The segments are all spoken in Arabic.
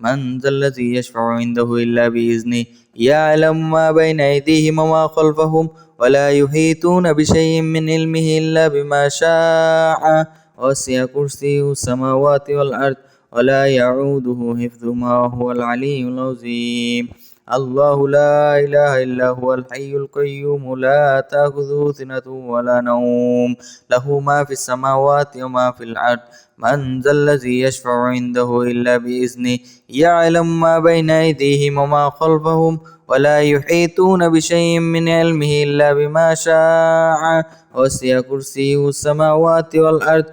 من ذا الذي يشفع عنده إلا بإذنه يعلم ما بين أيديهم وما خلفهم ولا يحيطون بشيء من علمه إلا بما شاء وسع كرسيه السماوات والأرض ولا يعوده حفظهما وهو العلي العظيم الله لا إله إلا هو الحي القيوم لا تأخذه سنة ولا نوم له ما في السماوات وما في الأرض من ذا الذي يشفع عنده إلا بإذنه يعلم ما بين أيديهم وما خلفهم ولا يحيطون بشيء من علمه إلا بما شاء وسع كرسيه السماوات والأرض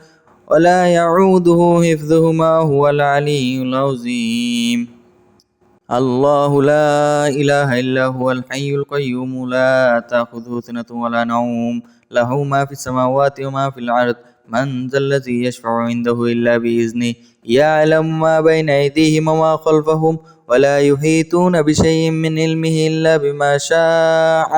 ولا يعوده حفظهما هو العلي العظيم الله لا إله إلا هو الحي القيوم لا تأخذه سنة ولا نوم له ما في السماوات وما في الأرض من ذا الذي يشفع عنده إلا بإذنه يعلم ما بين أيديهم وما خلفهم ولا يحيطون بشيء من علمه إلا بما شاء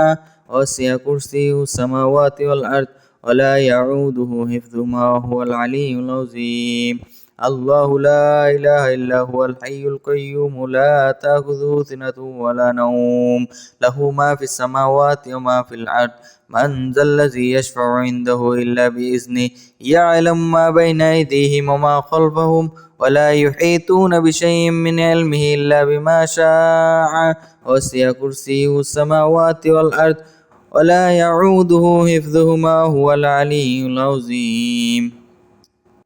وسع كرسيه السماوات والأرض ولا يعوده حفظهما وهو العلي العظيم الله لا إله إلا هو الحي القيوم لا تأخذه سنة ولا نوم له ما في السماوات وما في الأرض من ذا الذي يشفع عنده إلا بإذنه يعلم ما بين أيديهم وما خلفهم ولا يحيطون بشيء من علمه إلا بما شاء وسع كرسيه السماوات والأرض ولا يعوده حفظهما هو العلي العظيم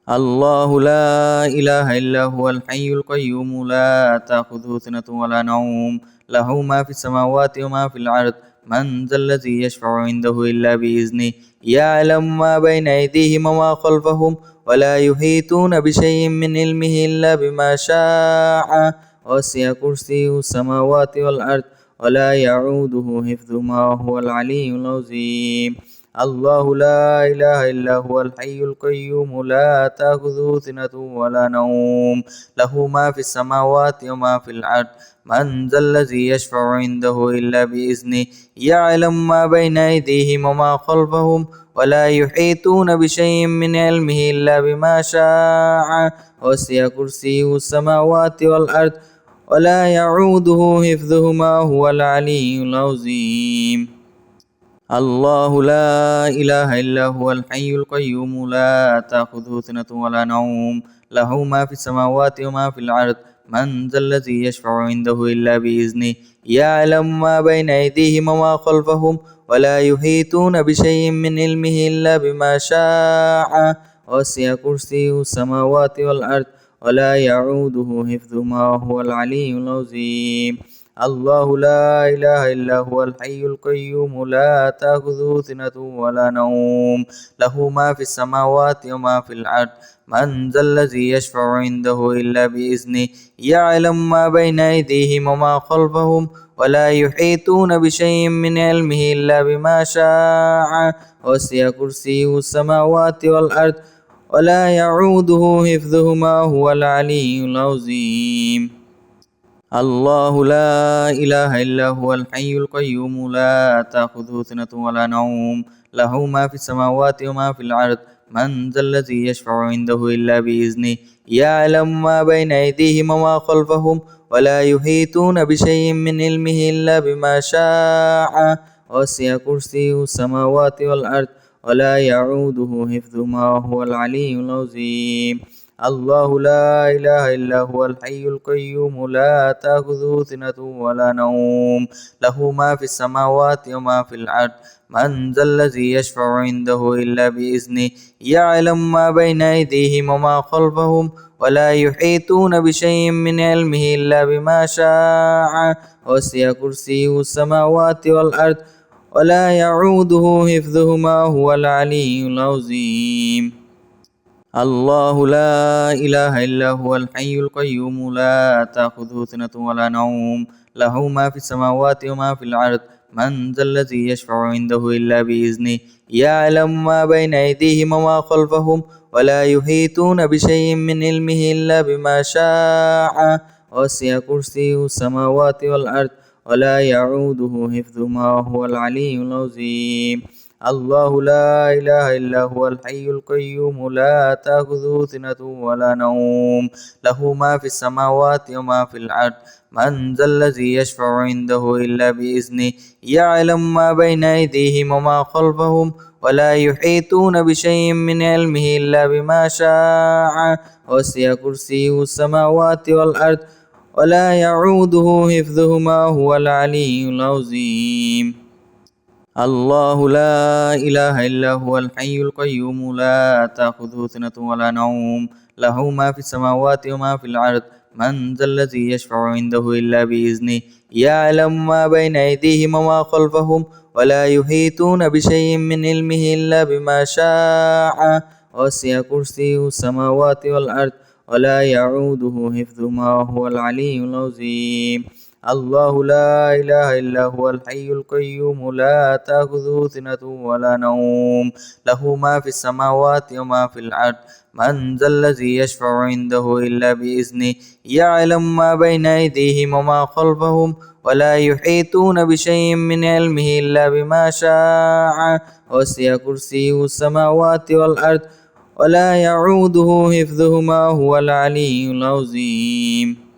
الله لا إله إلا هو الحي القيوم لا تأخذه سنة ولا نوم له ما في السماوات وما في الأرض من ذا الذي يشفع عنده إلا بإذنه يعلم ما بين أيديهم وما خلفهم ولا يحيطون بشيء من علمه إلا بما شاء وسع كرسيه السماوات والأرض ولا يعوده حفظهما وهو العلي العظيم الله لا إله إلا هو الحي القيوم لا تأخذه سنة ولا نوم له ما في السماوات وما في الأرض من ذا الذي يشفع عنده إلا بإذنه يعلم ما بين أيديهم وما خلفهم ولا يحيطون بشيء من علمه إلا بما شاء وسع كرسيه السماوات والأرض ولا يعوده حفظهما هو العلي العظيم الله لا إله إلا هو الحي القيوم لا تأخذه سنة ولا نوم له ما في السماوات وما في الأرض من ذا الذي يشفع عنده إلا بإذنه يعلم ما بين أيديهم وما خلفهم ولا يحيطون بشيء من علمه إلا بما شاء وسع كرسيه السماوات والأرض ولا يعوده حفظهما وهو العلي العظيم الله لا إله إلا هو الحي القيوم لا تأخذه سنة ولا نوم له ما في السماوات وما في الأرض من ذا الذي يشفع عنده إلا بإذنه يعلم ما بين أيديهم وما خلفهم ولا يحيطون بشيء من علمه إلا بما شاء وسع كرسيه السماوات والأرض ولا يعوده حفظهما هو العلي العظيم الله لا إله إلا هو الحي القيوم لا تأخذه سنة ولا نوم له ما في السماوات وما في الأرض من ذا الذي يشفع عنده إلا بإذنه يعلم ما بين أيديهم وما خلفهم ولا يحيطون بشيء من علمه إلا بما شاء وسع كرسيه السماوات والأرض ولا يعوده حفظهما وهو العلي العظيم الله لا إله إلا هو الحي القيوم لا تأخذه سنة ولا نوم له ما في السماوات وما في الأرض من ذا الذي يشفع عنده إلا بإذنه يعلم ما بين أيديهم وما خلفهم ولا يحيطون بشيء من علمه إلا بما شاء وسع كرسيه السماوات والأرض ولا يعوده حفظهما وهو العلي العظيم الله لا إله إلا هو الحي القيوم لا تأخذه سنة ولا نوم له ما في السماوات وما في الأرض من ذا الذي يشفع عنده إلا بإذنه يعلم ما بين أيديهم وما خلفهم ولا يحيطون بشيء من علمه إلا بما شاء وسع كرسيه السماوات والأرض ولا يعوده حفظهما هو العلي العظيم الله لا إله إلا هو الحي القيوم لا تأخذه سنة ولا نوم له ما في السماوات وما في الأرض من ذا الذي يشفع عنده إلا بإذنه يعلم ما بين أيديهم وما خلفهم ولا يحيطون بشيء من علمه إلا بما شاء وسع كرسيه السماوات والأرض ولا يعوده حفظهما وهو العلي العظيم الله لا إله إلا هو الحي القيوم لا تأخذه سنة ولا نوم له ما في السماوات وما في الأرض من ذا الذي يشفع عنده إلا بإذنه يعلم ما بين أيديهم وما خلفهم ولا يحيطون بشيء من علمه إلا بما شاء وسع كرسيه السماوات والأرض ولا يعوده حفظهما هو العلي العظيم الله لا إله إلا هو الحي القيوم لا تأخذه سنة ولا نوم له ما في السماوات وما في الأرض من ذا الذي يشفع عنده إلا بإذنه يعلم ما بين أيديهم وما خلفهم ولا يحيطون بشيء من علمه إلا بما شاء وسع كرسيه السماوات والأرض ولا يعوده حفظهما وهو العلي العظيم الله لا إله إلا هو الحي القيوم لا تأخذه سنة ولا نوم له ما في السماوات وما في الأرض من ذا الذي يشفع عنده إلا بإذنه يعلم ما بين أيديهم وما خلفهم ولا يحيطون بشيء من علمه إلا بما شاء وسع كرسيه السماوات والأرض ولا يعوده حفظهما هو العلي العظيم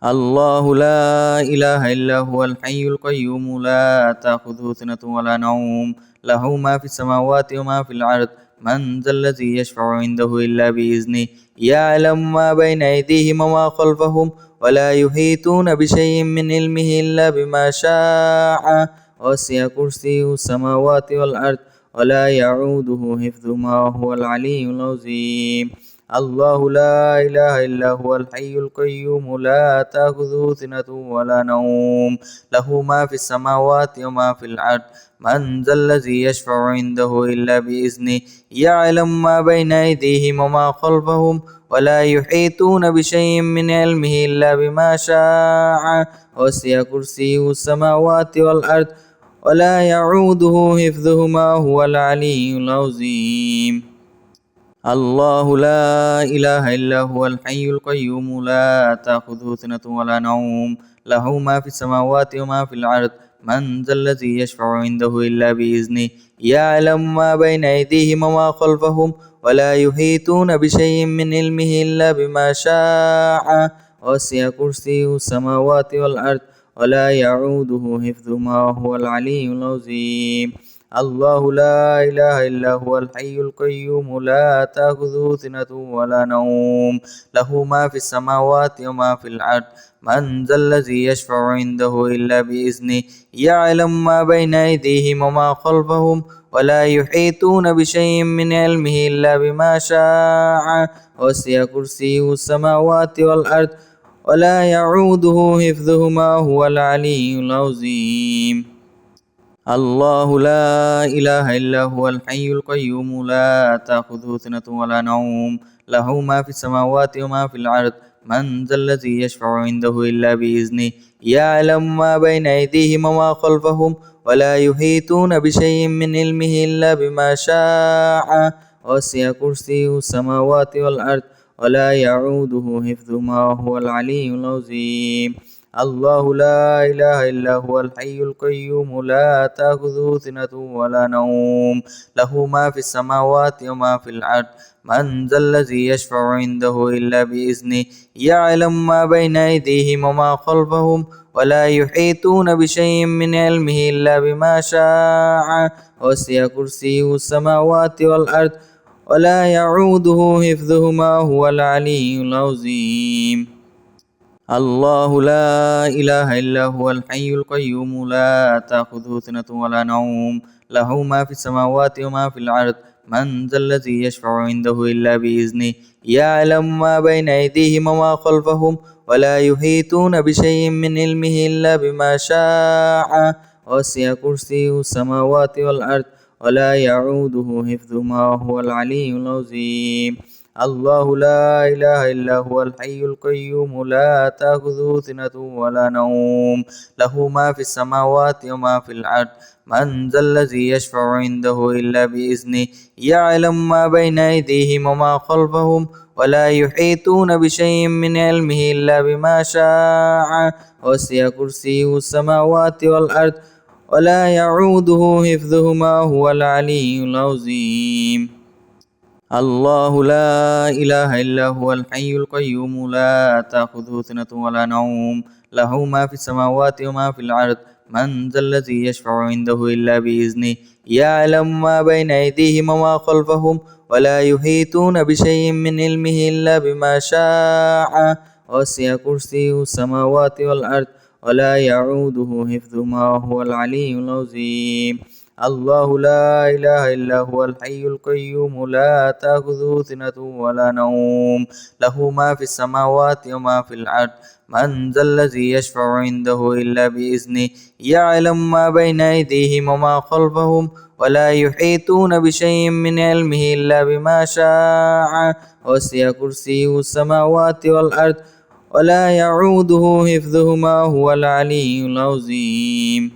الله لا إله إلا هو الحي القيوم لا تأخذه سنة ولا نوم له ما في السماوات وما في الأرض من ذا الذي يشفع عنده إلا بإذنه يعلم ما بين أيديهم وما خلفهم ولا يحيطون بشيء من علمه إلا بما شاء وسع كرسيه السماوات والأرض ولا يعوده حفظهما وهو العلي العظيم الله لا إله إلا هو الحي القيوم لا تأخذه سنة ولا نوم له ما في السماوات وما في الأرض من ذا الذي يشفع عنده إلا بإذنه يعلم ما بين أيديهم وما خلفهم ولا يحيطون بشيء من علمه إلا بما شاء وسع كرسيه السماوات والأرض ولا يعوده حفظهما هو العلي العظيم الله لا إله إلا هو الحي القيوم لا تأخذه سنة ولا نوم له ما في السماوات وما في الأرض من ذا الذي يشفع عنده إلا بإذنه يعلم ما بين أيديهم وما خلفهم ولا يحيطون بشيء من علمه إلا بما شاء وسع كرسيه السماوات والأرض ولا يعوده حفظهما وهو العلي العظيم الله لا إله إلا هو الحي القيوم لا تأخذه سنة ولا نوم له ما في السماوات وما في الأرض من ذا الذي يشفع عنده إلا بإذنه يعلم ما بين أيديهم وما خلفهم ولا يحيطون بشيء من علمه إلا بما شاء وسع كرسيه السماوات والأرض ولا يعوده حفظهما هو العلي العظيم الله لا إله إلا هو الحي القيوم لا تأخذه سنة ولا نوم له ما في السماوات وما في الأرض من ذا الذي يشفع عنده إلا بإذنه يعلم ما بين أيديهم وما خلفهم ولا يحيطون بشيء من علمه إلا بما شاء وسع كرسيه السماوات والأرض ولا يعوده حفظهما وهو العلي العظيم الله لا إله إلا هو الحي القيوم لا تأخذه سنة ولا نوم له ما في السماوات وما في الأرض من ذا الذي يشفع عنده إلا بإذنه يعلم ما بين أيديهم وما خلفهم ولا يحيطون بشيء من علمه إلا بما شاء وسع كرسيه السماوات والأرض ولا يعوده حفظهما هو العلي العظيم الله لا إله إلا هو الحي القيوم لا تأخذه سنة ولا نوم له ما في السماوات وما في الأرض من ذا الذي يشفع عنده إلا بإذنه يعلم ما بين أيديهم وما خلفهم ولا يحيطون بشيء من علمه إلا بما شاء وسع كرسيه السماوات والأرض ولا يعوده حفظهما وهو العلي العظيم الله لا إله إلا هو الحي القيوم لا تأخذه سنة ولا نوم له ما في السماوات وما في الأرض من ذا الذي يشفع عنده إلا بإذنه يعلم ما بين أيديهم وما خلفهم ولا يحيطون بشيء من علمه إلا بما شاء وسع كرسيه السماوات والأرض ولا يعوده حفظهما هو العلي العظيم الله لا إله إلا هو الحي القيوم لا تأخذه سنة ولا نوم له ما في السماوات وما في الأرض من ذا الذي يشفع عنده إلا بإذنه يعلم ما بين أيديهم وما خلفهم ولا يحيطون بشيء من علمه إلا بما شاء وسع كرسيه السماوات والأرض ولا يعوده حفظهما وهو العلي العظيم الله لا إله إلا هو الحي القيوم لا تأخذه سنة ولا نوم له ما في السماوات وما في الأرض من ذا الذي يشفع عنده إلا بإذنه يعلم ما بين أيديهم وما خلفهم ولا يحيطون بشيء من علمه إلا بما شاء وسع كرسيه السماوات والأرض ولا يعوده حفظهما هو العلي العظيم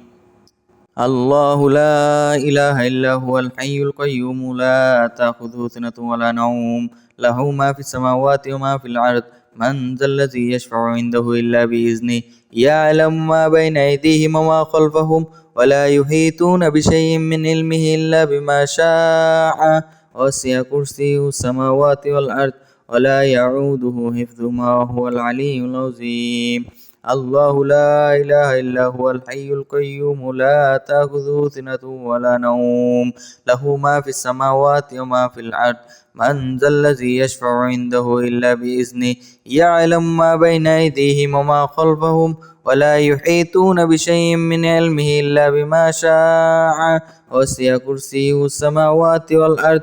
الله لا إله إلا هو الحي القيوم لا تأخذه سنة ولا نوم له ما في السماوات وما في الأرض من ذا الذي يشفع عنده إلا بإذنه يعلم ما بين أيديهم وما خلفهم ولا يحيطون بشيء من علمه إلا بما شاء وسع كرسيه السماوات والأرض ولا يعوده حفظهما وهو العلي العظيم الله لا إله إلا هو الحي القيوم لا تأخذه سنة ولا نوم له ما في السماوات وما في الأرض من ذا الذي يشفع عنده إلا بإذنه يعلم ما بين أيديهم وما خلفهم ولا يحيطون بشيء من علمه إلا بما شاء وسع كرسيه السماوات والأرض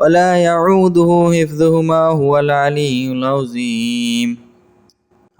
ولا يعوده حفظهما هو العلي العظيم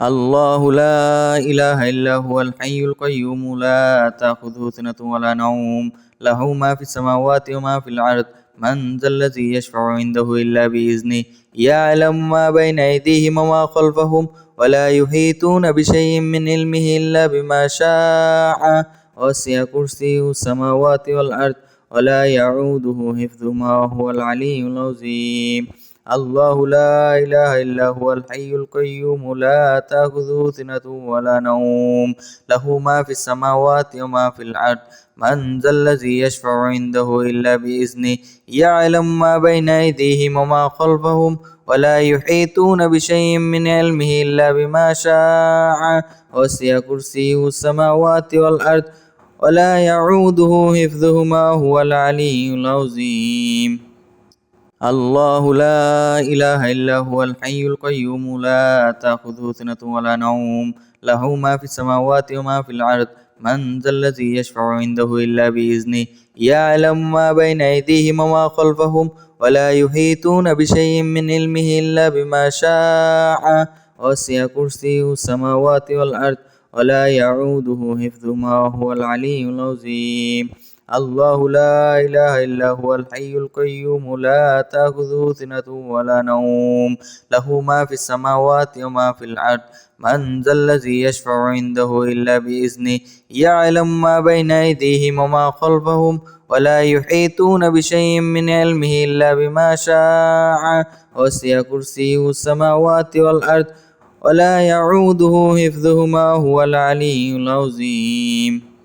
الله لا إله إلا هو الحي القيوم لا تأخذه سنة ولا نوم له ما في السماوات وما في الأرض من ذا الذي يشفع عنده إلا بإذنه يعلم ما بين أيديهم وما خلفهم ولا يحيطون بشيء من علمه إلا بما شاء وسع كرسيه السماوات والأرض ولا يعوده حفظهما وهو العلي العظيم الله لا إله إلا هو الحي القيوم لا تأخذه سنة ولا نوم له ما في السماوات وما في الأرض من ذا الذي يشفع عنده إلا بإذنه يعلم ما بين أيديهم وما خلفهم ولا يحيطون بشيء من علمه إلا بما شاء وسع كرسيه السماوات والأرض ولا يعوده حفظهما هو العلي العظيم الله لا إله إلا هو الحي القيوم لا تأخذه سنة ولا نوم له ما في السماوات وما في الأرض من ذا الذي يشفع عنده إلا بإذنه يعلم ما بين أيديهم وما خلفهم ولا يحيطون بشيء من علمه إلا بما شاء وسع كرسيه السماوات والأرض ولا يعوده حفظهما وهو العلي العظيم الله لا إله إلا هو الحي القيوم لا تأخذه سنة ولا نوم له ما في السماوات وما في الأرض من ذا الذي يشفع عنده إلا بإذنه يعلم ما بين أيديهم وما خلفهم ولا يحيطون بشيء من علمه إلا بما شاء وسع كرسيه السماوات والأرض ولا يعوده حفظهما هو العلي العظيم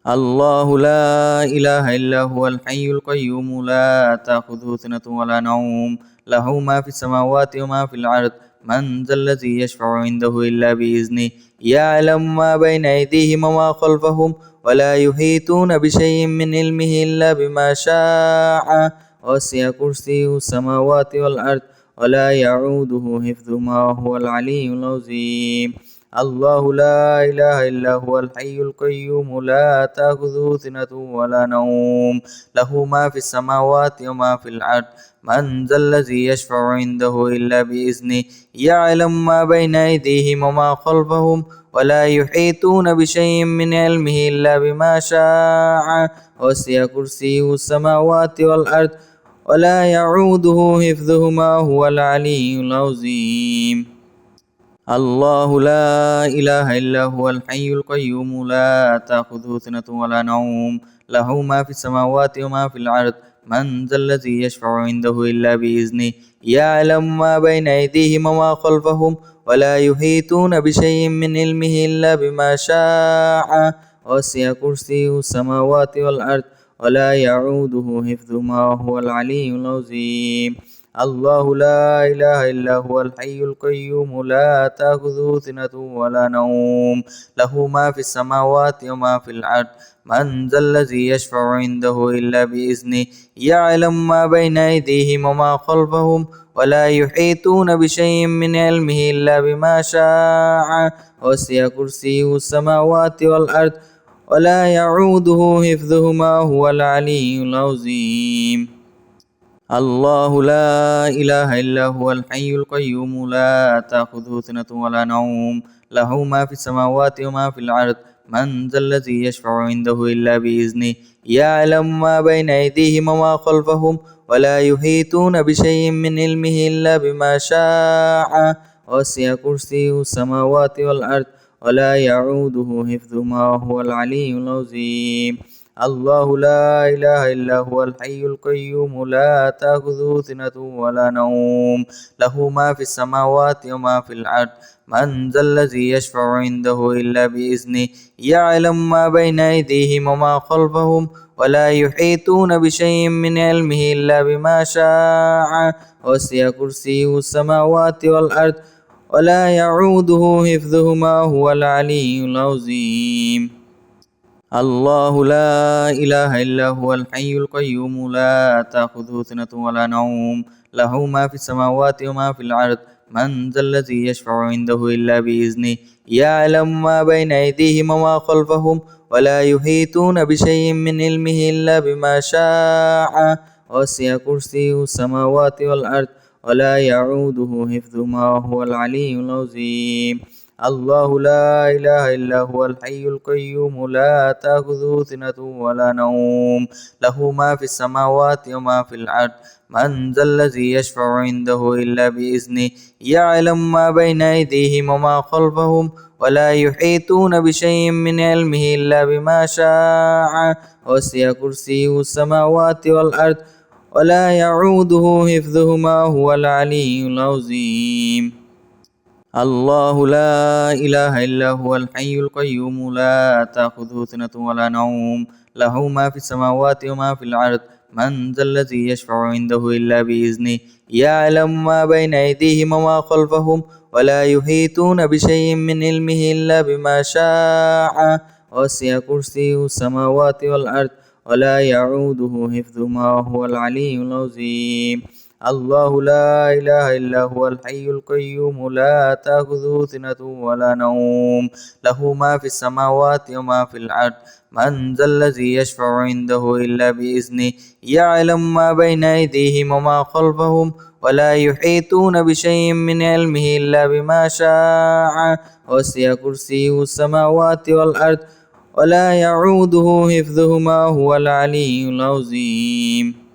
الله لا إله إلا هو الحي القيوم لا تأخذه سنة ولا نوم له ما في السماوات وما في الأرض من ذا الذي يشفع عنده إلا بإذنه يعلم ما بين أيديهم وما خلفهم ولا يحيطون بشيء من علمه إلا بما شاء وسع كرسيه السماوات والأرض ولا يعوده حفظهما وهو العلي العظيم الله لا إله إلا هو الحي القيوم لا تأخذه سنة ولا نوم له ما في السماوات وما في الأرض من ذا الذي يشفع عنده إلا بإذنه يعلم ما بين أيديهم وما خلفهم ولا يحيطون بشيء من علمه إلا بما شاء وسع كرسيه السماوات والأرض ولا يعوده حفظهما هو العلي العظيم الله لا إله إلا هو الحي القيوم لا تأخذه سنة ولا نوم له ما في السماوات وما في الأرض من ذا الذي يشفع عنده إلا بإذنه يعلم ما بين أيديهم وما خلفهم ولا يحيطون بشيء من علمه إلا بما شاء وسع كرسيه السماوات والأرض ولا يعوده حفظهما وهو العلي العظيم. الله لا إله إلا هو الحي القيوم لا تأخذه سنة ولا نوم له ما في السماوات وما في الأرض من ذا الذي يشفع عنده إلا بإذنه يعلم ما بين أيديهم وما خلفهم ولا يحيطون بشيء من علمه إلا بما شاء وسع كرسيه السماوات والأرض ولا يعوده حفظهما هو العلي العظيم. الله لا إله إلا هو الحي القيوم لا تأخذه سنة ولا نوم له ما في السماوات وما في الأرض من ذا الذي يشفع عنده إلا بإذنه يعلم ما بين أيديهم وما خلفهم ولا يحيطون بشيء من علمه إلا بما شاء وسع كرسيه السماوات والأرض ولا يعوده حفظهما وهو العلي العظيم. الله لا إله إلا هو الحي القيوم لا تأخذه سنة ولا نوم له ما في السماوات وما في الأرض من ذا الذي يشفع عنده إلا بإذنه يعلم ما بين أيديهم وما خلفهم ولا يحيطون بشيء من علمه إلا بما شاء وسع كرسيه السماوات والأرض ولا يعوده حفظهما هو العلي العظيم. الله لا إله إلا هو الحي القيوم لا تأخذه سنة ولا نوم له ما في السماوات وما في الأرض من ذا الذي يشفع عنده إلا بإذنه يعلم ما بين أيديهم وما خلفهم ولا يحيطون بشيء من علمه إلا بما شاء وسع كرسيه السماوات والأرض ولا يعوده حفظهما وهو العلي العظيم. الله لا إله إلا هو الحي القيوم لا تأخذه سنة ولا نوم له ما في السماوات وما في الأرض من ذا الذي يشفع عنده إلا بإذنه يعلم ما بين أيديهم وما خلفهم ولا يحيطون بشيء من علمه إلا بما شاء وسع كرسيه السماوات والأرض ولا يعوده حفظهما هو العلي العظيم. الله لا إله إلا هو الحي القيوم لا تأخذه سنة ولا نوم له ما في السماوات وما في الأرض من ذا الذي يشفع عنده إلا بإذنه يعلم ما بين أيديهم وما خلفهم ولا يحيطون بشيء من علمه إلا بما شاء وسع كرسيه السماوات والأرض ولا يعوده حفظهما وهو العلي العظيم. الله لا إله إلا هو الحي القيوم لا تأخذه سنة ولا نوم له ما في السماوات وما في الأرض من ذا الذي يشفع عنده إلا بإذنه يعلم ما بين أيديهم وما خلفهم ولا يحيطون بشيء من علمه إلا بما شاء وسع كرسيه السماوات والأرض ولا يعوده حفظهما وهو العلي العظيم.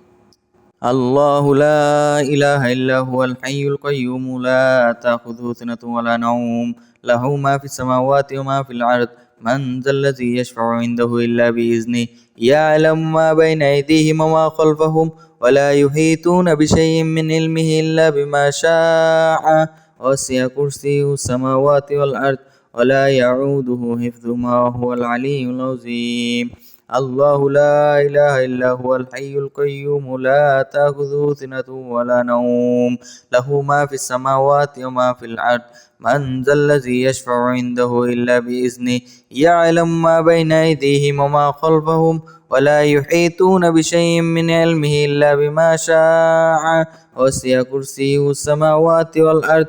الله لا إله إلا هو الحي القيوم لا تأخذه سنة ولا نوم له ما في السماوات وما في الأرض من ذا الذي يشفع عنده إلا بإذنه يعلم ما بين أيديهم وما خلفهم ولا يحيطون بشيء من علمه إلا بما شاء وسع كرسيه السماوات والأرض ولا يعوده حفظهما هو العلي العظيم. الله لا إله إلا هو الحي القيوم لا تأخذه سنة ولا نوم له ما في السماوات وما في الأرض من ذا الذي يشفع عنده إلا بإذنه يعلم ما بين أيديهم وما خلفهم ولا يحيطون بشيء من علمه إلا بما شاء وسع كرسيه السماوات والأرض ولا يعوده حفظهما وهو العلي العظيم. الله لا إله إلا هو الحي القيوم لا تأخذه سنة ولا نوم له ما في السماوات وما في الأرض من ذا الذي يشفع عنده إلا بإذنه يعلم ما بين أيديهم وما خلفهم ولا يحيطون بشيء من علمه إلا بما شاء وسع كرسيه السماوات والأرض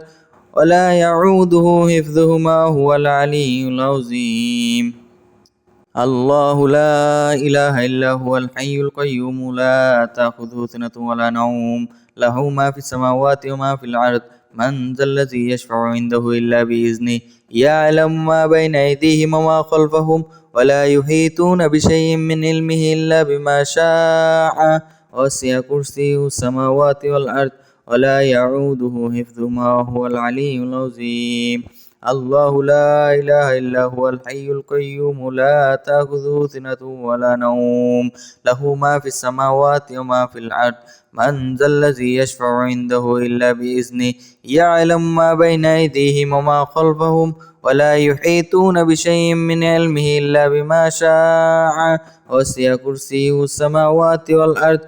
ولا يعوده حفظهما وهو العلي العظيم. الله لا إله إلا هو الحي القيوم لا تأخذه سنة ولا نوم له ما في السماوات وما في الأرض من ذا الذي يشفع عنده إلا بإذنه يعلم ما بين أيديهم وما خلفهم ولا يحيطون بشيء من علمه إلا بما شاء وسع كرسيه السماوات والأرض ولا يعوده حفظهما هو العلي العظيم. الله لا إله إلا هو الحي القيوم لا تأخذه سنة ولا نوم له ما في السماوات وما في الأرض من ذا الذي يشفع عنده إلا بإذنه يعلم ما بين أيديهم وما خلفهم ولا يحيطون بشيء من علمه إلا بما شاء وسع كرسيه السماوات والأرض ولا يعوده حفظهما وهو العلي العظيم. الله لا إله إلا هو الحي القيوم لا تأخذه سنة ولا نوم له ما في السماوات وما في الأرض من ذا الذي يشفع عنده إلا بإذنه يعلم ما بين أيديهم وما خلفهم ولا يحيطون بشيء من علمه إلا بما شاء وسع كرسيه السماوات والأرض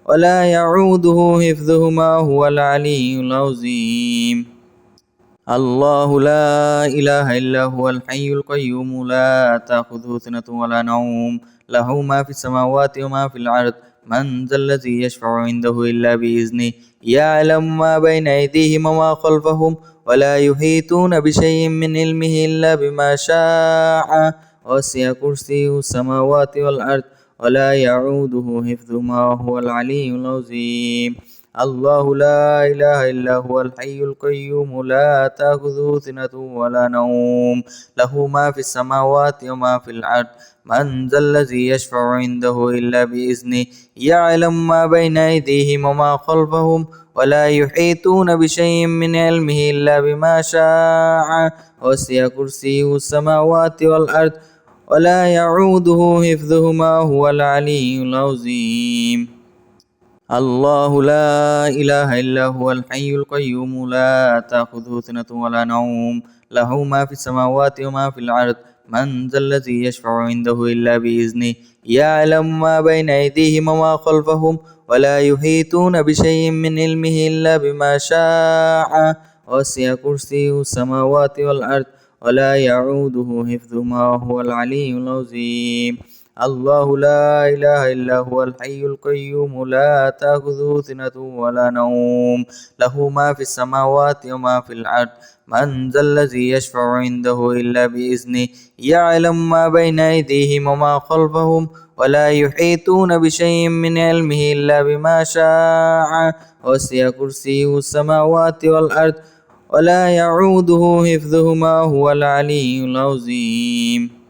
ولا يعوده حفظهما هو العلي العظيم الله لا إله إلا هو الحي القيوم لا تأخذه سنة ولا نوم له ما في السماوات وما في الأرض من ذا الذي يشفع عنده إلا بإذنه يعلم ما بين أيديهم وما خلفهم ولا يحيطون بشيء من علمه إلا بما شاء وسع كرسيه السماوات والأرض ولا يعوده حفظهما وهو العلي العظيم الله لا إله إلا هو الحي القيوم لا تأخذه سنة ولا نوم له ما في السماوات وما في الأرض من ذا الذي يشفع عنده إلا بإذنه يعلم ما بين أيديهم وما خلفهم ولا يحيطون بشيء من علمه إلا بما شاء وسع كرسيه السماوات والأرض ولا يعوده حفظهما هو العلي العظيم الله لا إله إلا هو الحي القيوم لا تأخذه سنة ولا نوم له ما في السماوات وما في الأرض من ذا الذي يشفع عنده إلا بإذنه يعلم ما بين أيديهم وما خلفهم ولا يحيطون بشيء من علمه إلا بما شاء وسع كرسيه السماوات والأرض ولا يعوده حفظهما وهو العلي العظيم الله لا إله إلا هو الحي القيوم لا تأخذه سنة ولا نوم له ما في السماوات وما في الأرض من ذا الذي يشفع عنده إلا بإذنه يعلم ما بين أيديهم وما خلفهم ولا يحيطون بشيء من علمه إلا بما شاء وسع كرسيه السماوات والأرض ولا يعوده حفظهما هو العلي العظيم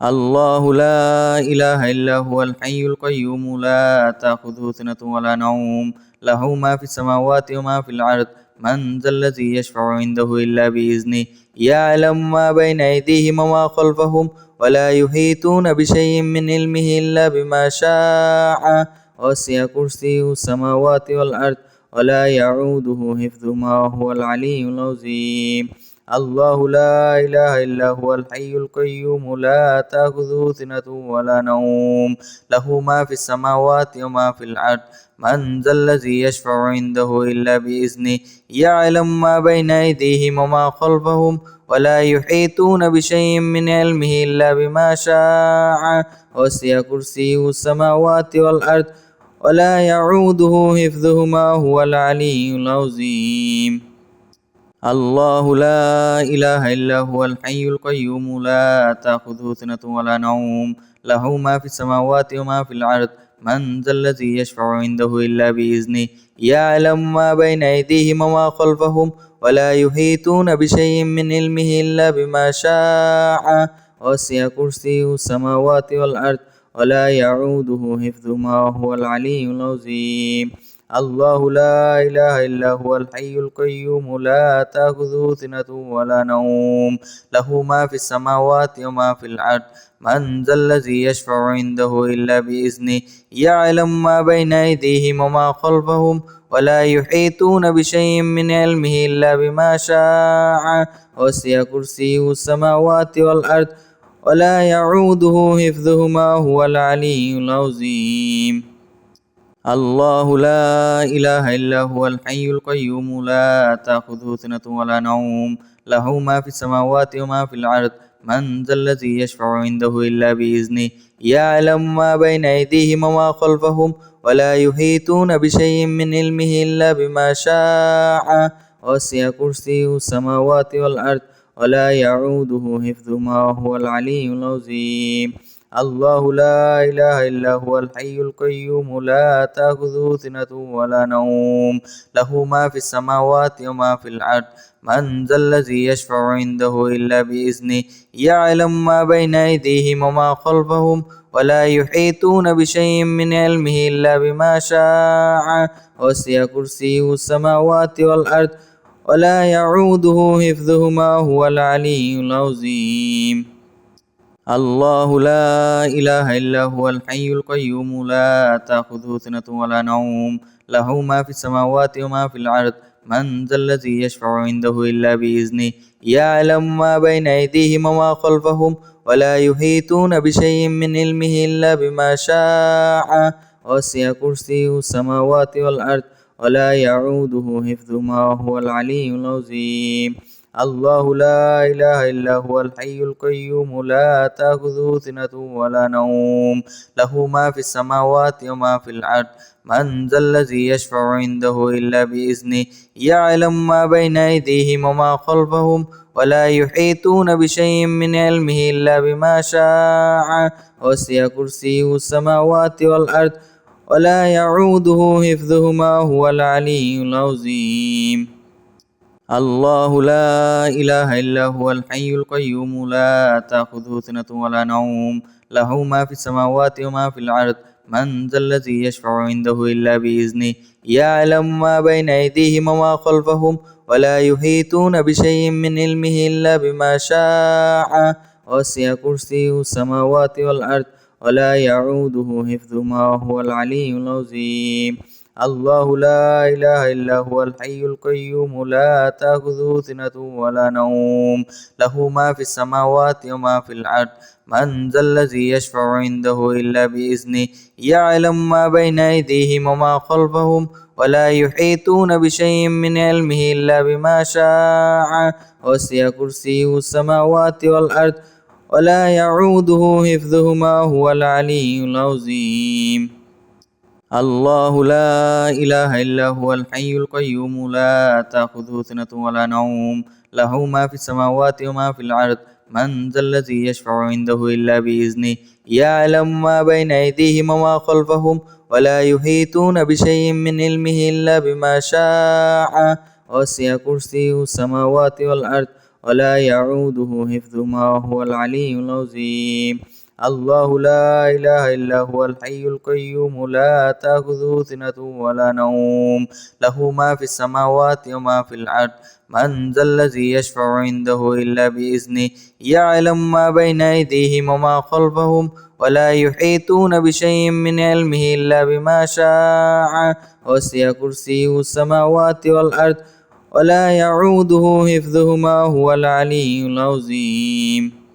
الله لا إله إلا هو الحي القيوم لا تأخذه سنة ولا نوم له ما في السماوات وما في الأرض من ذا الذي يشفع عنده إلا بإذنه يعلم ما بين أيديهم وما خلفهم ولا يحيطون بشيء من علمه إلا بما شاء وسع كرسيه السماوات والأرض ولا يعوده حفظهما وهو العلي العظيم الله لا إله إلا هو الحي القيوم لا تأخذه سنة ولا نوم له ما في السماوات وما في الأرض من ذا الذي يشفع عنده إلا بإذنه يعلم ما بين أيديهم وما خلفهم ولا يحيطون بشيء من علمه إلا بما شاء وسع كرسيه السماوات والأرض ولا يعوده حفظهما هو العلي العظيم الله لا إله إلا هو الحي القيوم لا تأخذه سنة ولا نوم له ما في السماوات وما في الأرض من ذا الذي يشفع عنده إلا بإذنه يعلم ما بين أيديهم وما خلفهم ولا يحيطون بشيء من علمه إلا بما شاء وسع كرسيه السماوات والأرض ولا يعوده حفظهما وهو العلي العظيم الله لا إله إلا هو الحي القيوم لا تأخذه سنة ولا نوم له ما في السماوات وما في الأرض من ذا الذي يشفع عنده إلا بإذنه يعلم ما بين أيديهم وما خلفهم ولا يحيطون بشيء من علمه إلا بما شاء وسع كرسيه السماوات والأرض ولا يعوده حفظهما وهو العلي العظيم الله لا إله إلا هو الحي القيوم لا تأخذه سنة ولا نوم له ما في السماوات وما في الأرض من ذا الذي يشفع عنده إلا بإذنه يعلم ما بين أيديهم وما خلفهم ولا يحيطون بشيء من علمه إلا بما شاء وسع كرسيه السماوات والأرض ولا يعوده حفظهما هو العلي العظيم الله لا إله إلا هو الحي القيوم لا تأخذه سنة ولا نوم له ما في السماوات وما في الأرض من ذا الذي يشفع عنده إلا بإذنه يعلم ما بين أيديهم وما خلفهم ولا يحيطون بشيء من علمه إلا بما شاء وسع كرسيه السماوات والأرض ولا يعوده حفظهما وهو العلي العظيم الله لا إله إلا هو الحي القيوم لا تأخذه سنة ولا نوم له ما في السماوات وما في الأرض من ذا الذي يشفع عنده إلا بإذنه يعلم ما بين أيديهم وما خلفهم ولا يحيطون بشيء من علمه إلا بما شاء وسع كرسيه السماوات والأرض ولا يعوده حفظهما هو العلي العظيم الله لا إله إلا هو الحي القيوم لا تأخذه سنة ولا نوم له ما في السماوات وما في الأرض من ذا الذي يشفع عنده إلا بإذنه يعلم ما بين أيديهم وما خلفهم ولا يحيطون بشيء من علمه إلا بما شاء وسع كرسيه السماوات والأرض ولا يعوده حفظهما وهو العلي العظيم الله لا إله إلا هو الحي القيوم لا تأخذه سنة ولا نوم له ما في السماوات وما في الأرض من ذا الذي يشفع عنده إلا بإذنه يعلم ما بين أيديهم وما خلفهم ولا يحيطون بشيء من علمه إلا بما شاء وسع كرسيه السماوات والأرض ولا يعوده حفظهما هو العلي العظيم الله لا إله إلا هو الحي القيوم لا تأخذه سنة ولا نوم له ما في السماوات وما في الأرض من ذا الذي يشفع عنده إلا بإذنه يعلم ما بين أيديهم وما خلفهم ولا يحيطون بشيء من علمه إلا بما شاء وسع كرسيه السماوات والأرض ولا يعوده حفظهما وهو العلي العظيم الله لا إله إلا هو الحي القيوم لا تأخذه سنة ولا نوم له ما في السماوات وما في الأرض من ذا الذي يشفع عنده إلا بإذنه يعلم ما بين أيديهم وما خلفهم ولا يحيطون بشيء من علمه إلا بما شاء وسع كرسيه السماوات والأرض ولا يعوده حفظهما هو العلي العظيم الله لا إله إلا هو الحي القيوم لا تأخذه سنة ولا نوم له ما في السماوات وما في الأرض من ذا الذي يشفع عنده إلا بإذنه يعلم ما بين أيديهم وما خلفهم ولا يحيطون بشيء من علمه إلا بما شاء وسع كرسيه السماوات والأرض ولا يعوده حفظهما وهو العلي العظيم الله لا إله إلا هو الحي القيوم لا تأخذه سنة ولا نوم له ما في السماوات وما في الأرض من ذا الذي يشفع عنده إلا بإذنه يعلم ما بين أيديهم وما خلفهم ولا يحيطون بشيء من علمه إلا بما شاء وسع كرسيه السماوات والأرض ولا يعوده حفظهما هو العلي العظيم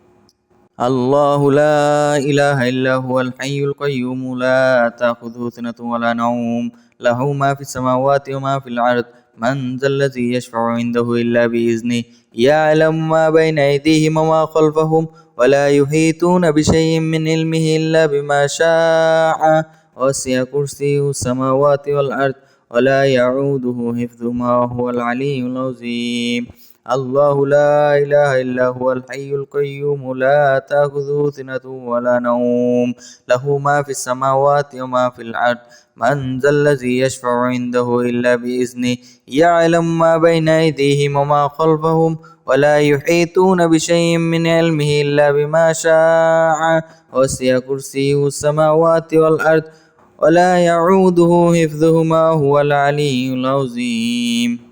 الله لا إله إلا هو الحي القيوم لا تأخذه سنة ولا نوم له ما في السماوات وما في الأرض من ذا الذي يشفع عنده إلا بإذنه يعلم ما بين أيديهم وما خلفهم ولا يحيطون بشيء من علمه إلا بما شاء وسع كرسيه السماوات والأرض ولا يعوده حفظهما وهو العلي العظيم الله لا إله إلا هو الحي القيوم لا تأخذه سنة ولا نوم له ما في السماوات وما في الأرض من ذا الذي يشفع عنده إلا بإذنه يعلم ما بين أيديهم وما خلفهم ولا يحيطون بشيء من علمه إلا بما شاء وسع كرسيه السماوات والأرض ولا يعوده حفظهما هو العلي العظيم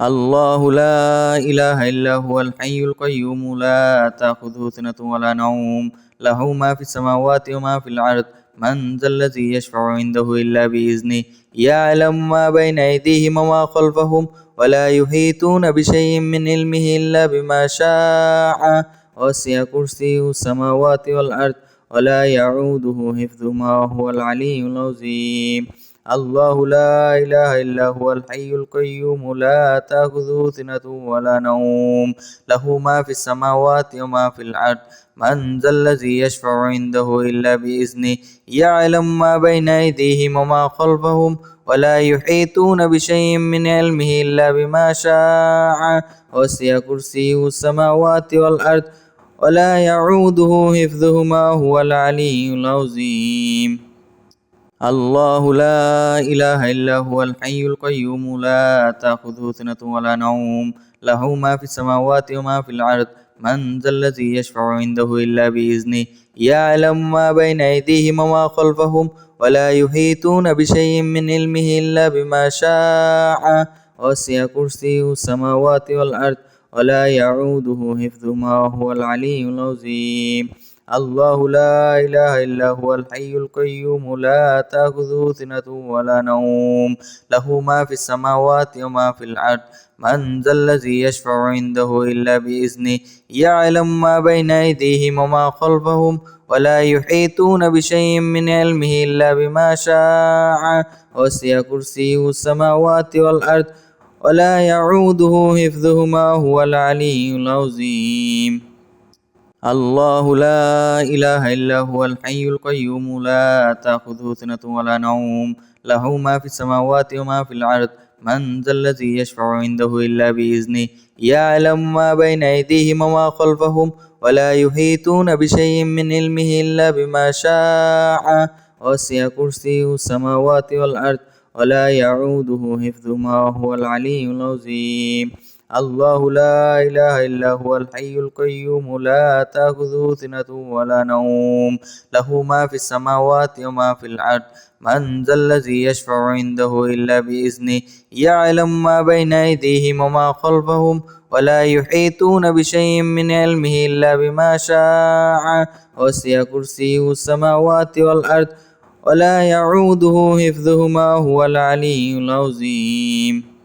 الله لا إله إلا هو الحي القيوم لا تأخذه سنة ولا نوم له ما في السماوات وما في الأرض من ذا الذي يشفع عنده إلا بإذنه يعلم ما بين أيديهم وما خلفهم ولا يحيطون بشيء من علمه إلا بما شاء وسع كرسيه السماوات والأرض ولا يعوده حفظهما وهو العلي العظيم الله لا إله إلا هو الحي القيوم لا تأخذه سنة ولا نوم له ما في السماوات وما في الأرض من ذا الذي يشفع عنده إلا بإذنه يعلم ما بين أيديهم وما خلفهم ولا يحيطون بشيء من علمه إلا بما شاء وسع كرسيه السماوات والأرض ولا يعوده حفظهما هو العلي العظيم الله لا إله إلا هو الحي القيوم لا تأخذه سنة ولا نوم له ما في السماوات وما في الأرض من ذا الذي يشفع عنده إلا بإذنه يعلم ما بين أيديهم وما خلفهم ولا يحيطون بشيء من علمه إلا بما شاء وسع كرسيه السماوات والأرض ولا يعوده حفظهما وهو العلي العظيم. الله لا إله إلا هو الحي القيوم لا تأخذه سنة ولا نوم له ما في السماوات وما في الأرض من ذا الذي يشفع عنده إلا بإذنه يعلم ما بين أيديهم وما خلفهم ولا يحيطون بشيء من علمه إلا بما شاء وسع كرسيه السماوات والأرض ولا يعوده حفظهما هو العلي العظيم. الله لا إله إلا هو الحي القيوم لا تأخذه سنة ولا نوم له ما في السماوات وما في الأرض من ذا الذي يشفع عنده إلا بإذنه يعلم ما بين أيديهم وما خلفهم ولا يحيطون بشيء من علمه إلا بما شاء وسع كرسيه السماوات والأرض ولا يعوده حفظهما وهو العلي العظيم. الله لا إله إلا هو الحي القيوم لا تأخذه سنة ولا نوم له ما في السماوات وما في الأرض من ذا الذي يشفع عنده إلا بإذنه يعلم ما بين أيديهم وما خلفهم ولا يحيطون بشيء من علمه إلا بما شاء وسع كرسيه السماوات والأرض ولا يعوده حفظهما هو العلي العظيم.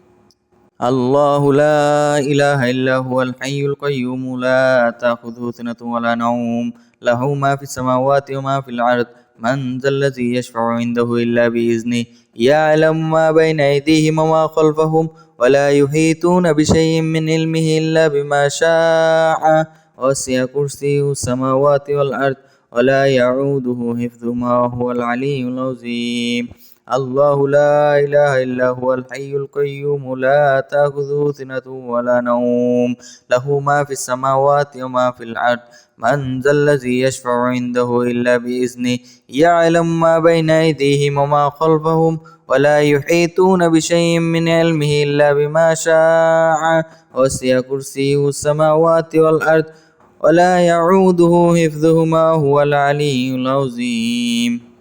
الله لا إله إلا هو الحي القيوم لا تأخذه سنة ولا نوم له ما في السماوات وما في الأرض من ذا الذي يشفع عنده إلا بإذنه يعلم ما بين أيديهم وما خلفهم ولا يحيطون بشيء من علمه إلا بما شاء وسع كرسيه السماوات والأرض ولا يعوده حفظهما وهو العلي العظيم. الله لا إله إلا هو الحي القيوم لا تأخذه سنة ولا نوم له ما في السماوات وما في الأرض من ذا الذي يشفع عنده إلا بإذنه يعلم ما بين أيديهم وما خلفهم ولا يحيطون بشيء من علمه إلا بما شاء وسع كرسيه السماوات والأرض ولا يعوده حفظهما هو العلي العظيم.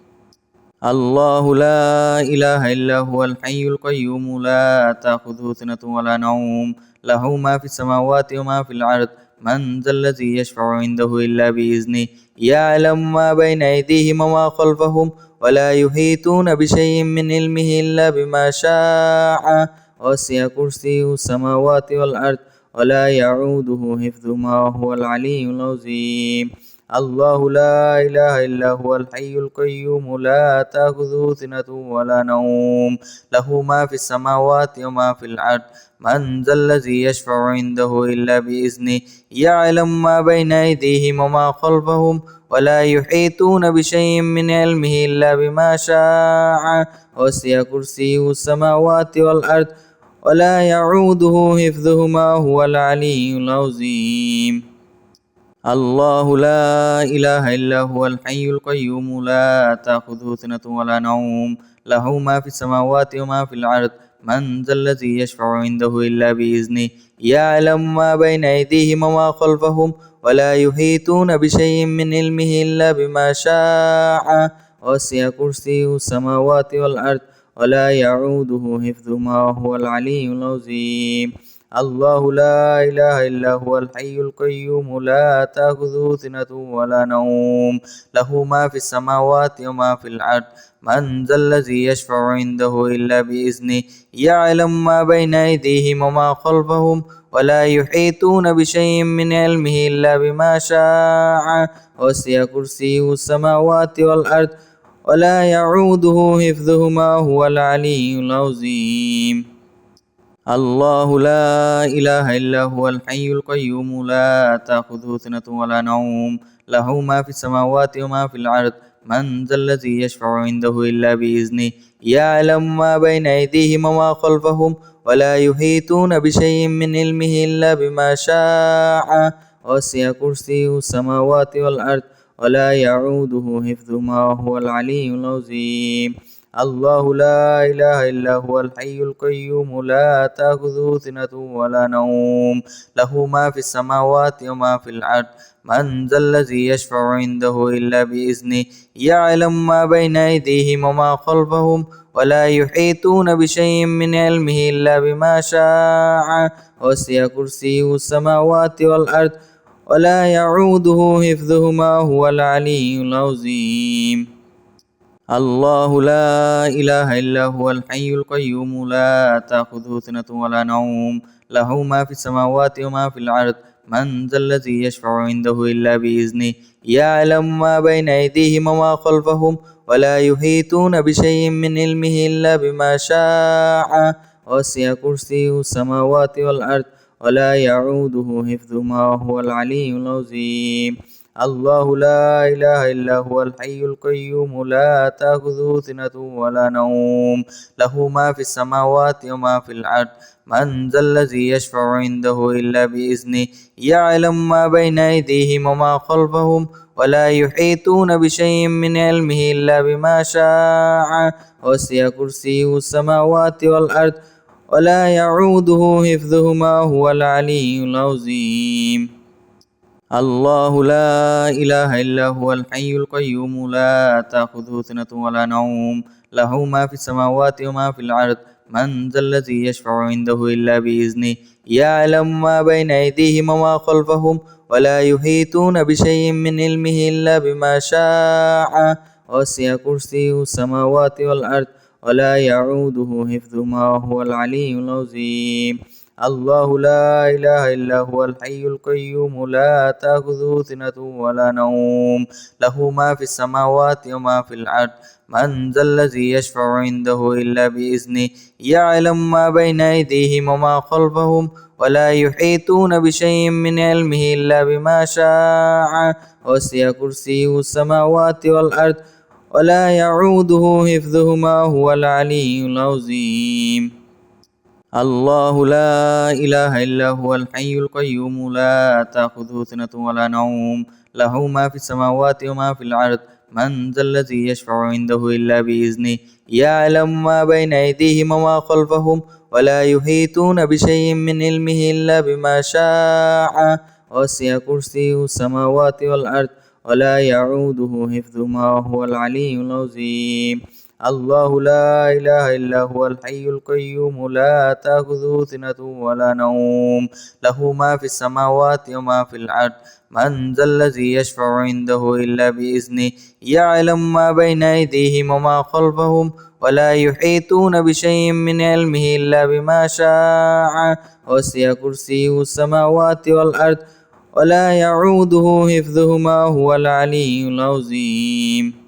الله لا إله إلا هو الحي القيوم لا تأخذه سنة ولا نوم له ما في السماوات وما في الأرض من ذا الذي يشفع عنده إلا بإذنه يعلم ما بين أيديهم وما خلفهم ولا يحيطون بشيء من علمه إلا بما شاء وسع كرسيه السماوات والأرض ولا يعوده حفظهما وهو العلي العظيم. الله لا إله إلا هو الحي القيوم لا تأخذه سنة ولا نوم له ما في السماوات وما في الأرض من ذا الذي يشفع عنده إلا بإذنه يعلم ما بين أيديهم وما خلفهم ولا يحيطون بشيء من علمه إلا بما شاء وسع كرسيه السماوات والأرض ولا يعوده حفظهما هو العلي العظيم. الله لا إله إلا هو الحي القيوم لا تأخذه سنة ولا نوم له ما في السماوات وما في الأرض من ذا الذي يشفع عنده إلا بإذنه يعلم ما بين أيديهم وما خلفهم ولا يحيطون بشيء من علمه إلا بما شاء وسع كرسيه السماوات والأرض ولا يعوده حفظهما وهو العلي العظيم. الله لا إله إلا هو الحي القيوم لا تأخذه سنة ولا نوم له ما في السماوات وما في الأرض من ذا الذي يشفع عنده إلا بإذنه يعلم ما بين أيديهم وما خلفهم ولا يحيطون بشيء من علمه إلا بما شاء وسع كرسيه السماوات والأرض ولا يعوده حفظهما هو العلي العظيم. الله لا إله إلا هو الحي القيوم لا تأخذه سنة ولا نوم له ما في السماوات وما في الأرض من ذا الذي يشفع عنده إلا بإذنه يعلم ما بين أيديهم وما خلفهم ولا يحيطون بشيء من علمه إلا بما شاء وسع كرسيه السماوات والأرض ولا يعوده حفظهما وهو العلي العظيم. الله لا إله إلا هو الحي القيوم لا تأخذه سنة ولا نوم له ما في السماوات وما في الأرض من ذا الذي يشفع عنده إلا بإذنه يعلم ما بين أيديهم وما خلفهم ولا يحيطون بشيء من علمه إلا بما شاء وسع كرسيه السماوات والأرض ولا يعوده حفظهما هو العلي العظيم الله لا إله إلا هو الحي القيوم لا تأخذه سنة ولا نوم له ما في السماوات وما في الأرض من ذا الذي يشفع عنده إلا بإذنه يعلم ما بين أيديهم وما خلفهم ولا يحيطون بشيء من علمه إلا بما شاء وسع كرسيه السماوات والأرض ولا يعوده حفظهما وهو العلي العظيم الله لا إله إلا هو الحي القيوم لا تأخذه سنة ولا نوم له ما في السماوات وما في الأرض من ذا الذي يشفع عنده إلا بإذنه يعلم ما بين أيديهم وما خلفهم ولا يحيطون بشيء من علمه إلا بما شاء وسع كرسيه السماوات والأرض ولا يعوده حفظهما هو العلي العظيم الله لا إله إلا هو الحي القيوم لا تأخذه سنة ولا نوم له ما في السماوات وما في الأرض من ذا الذي يشفع عنده إلا بإذنه يعلم ما بين أيديهم وما خلفهم ولا يحيطون بشيء من علمه إلا بما شاء وسع كرسيه السماوات والأرض ولا يعوده حفظهما وهو العلي العظيم الله لا إله إلا هو الحي القيوم لا تأخذه سنة ولا نوم له ما في السماوات وما في الأرض من ذا الذي يشفع عنده إلا بإذنه يعلم ما بين أيديهم وما خلفهم ولا يحيطون بشيء من علمه إلا بما شاء وسع كرسيه السماوات والأرض ولا يعوده حفظهما هو العلي العظيم الله لا إله إلا هو الحي القيوم لا تأخذه سنة ولا نوم له ما في السماوات وما في الأرض من ذا الذي يشفع عنده إلا بإذنه يعلم ما بين أيديهم وما خلفهم ولا يحيطون بشيء من علمه إلا بما شاء وسع كرسيه السماوات والأرض ولا يعوده حفظهما وهو العلي العظيم الله لا إله إلا هو الحي القيوم لا تأخذه سنة ولا نوم له ما في السماوات وما في الأرض من ذا الذي يشفع عنده إلا بإذنه يعلم ما بين أيديهم وما خلفهم ولا يحيطون بشيء من علمه إلا بما شاء وسع كرسيه السماوات والأرض ولا يعوده حفظهما هو العلي العظيم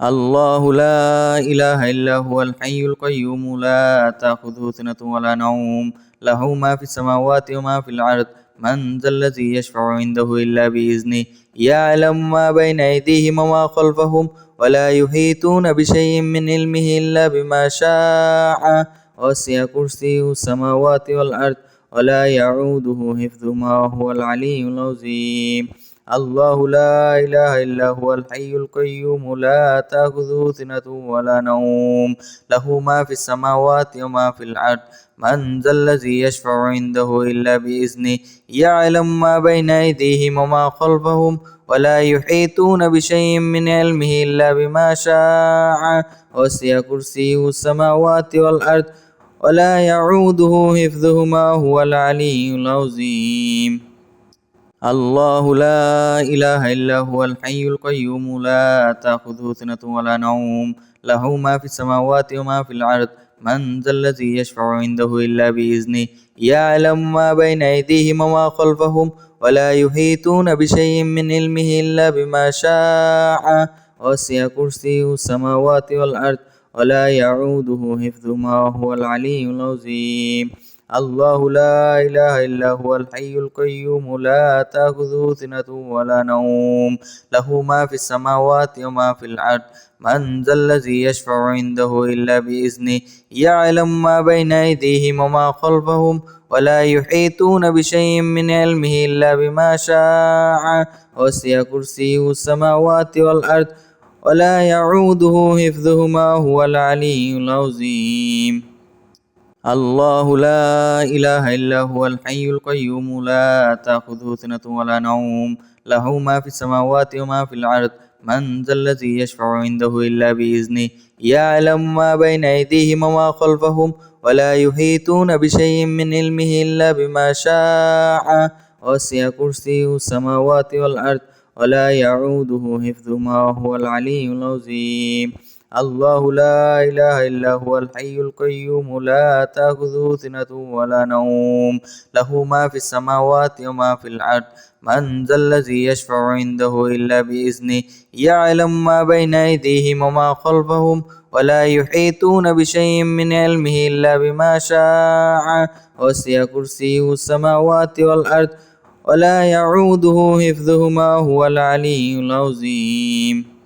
الله لا إله إلا هو الحي القيوم لا تأخذه سنة ولا نوم له ما في السماوات وما في الأرض من ذا الذي يشفع عنده إلا بإذنه يعلم ما بين أيديهم وما خلفهم ولا يحيطون بشيء من علمه إلا بما شاء وسع كرسيه السماوات والأرض ولا يعوده حفظهما وهو العلي العظيم الله لا إله إلا هو الحي القيوم لا تأخذه سنة ولا نوم له ما في السماوات وما في الأرض من ذا الذي يشفع عنده إلا بإذنه يعلم ما بين أيديهم وما خلفهم ولا يحيطون بشيء من علمه إلا بما شاء وسع كرسيه السماوات والأرض ولا يعوده حفظهما هو العلي العظيم الله لا إله إلا هو الحي القيوم لا تأخذه سنة ولا نوم له ما في السماوات وما في الأرض من ذا الذي يشفع عنده إلا بإذنه يعلم ما بين أيديهم وما خلفهم ولا يحيطون بشيء من علمه إلا بما شاء وسع كرسيه السماوات والأرض ولا يعوده حفظهما وهو العلي العظيم الله لا إله إلا هو الحي القيوم لا تأخذه سنة ولا نوم له ما في السماوات وما في الأرض من ذا الذي يشفع عنده إلا بإذنه يعلم ما بين أيديهم وما خلفهم ولا يحيطون بشيء من علمه إلا بما شاء وسع كرسيه السماوات والأرض ولا يعوده حفظهما هو العلي العظيم الله لا إله إلا هو الحي القيوم لا تأخذه سنة ولا نوم له ما في السماوات وما في الأرض من ذا الذي يشفع عنده إلا بإذنه يعلم ما بين أيديهم وما خلفهم ولا يحيطون بشيء من علمه إلا بما شاء وسع كرسيه السماوات والأرض ولا يعوده حفظهما وهو العلي العظيم الله لا إله إلا هو الحي القيوم لا تأخذه سنة ولا نوم له ما في السماوات وما في الأرض من ذا الذي يشفع عنده إلا بإذنه يعلم ما بين أيديهم وما خلفهم ولا يحيطون بشيء من علمه إلا بما شاء وسع كرسيه السماوات والأرض ولا يعوده حفظهما هو العلي العظيم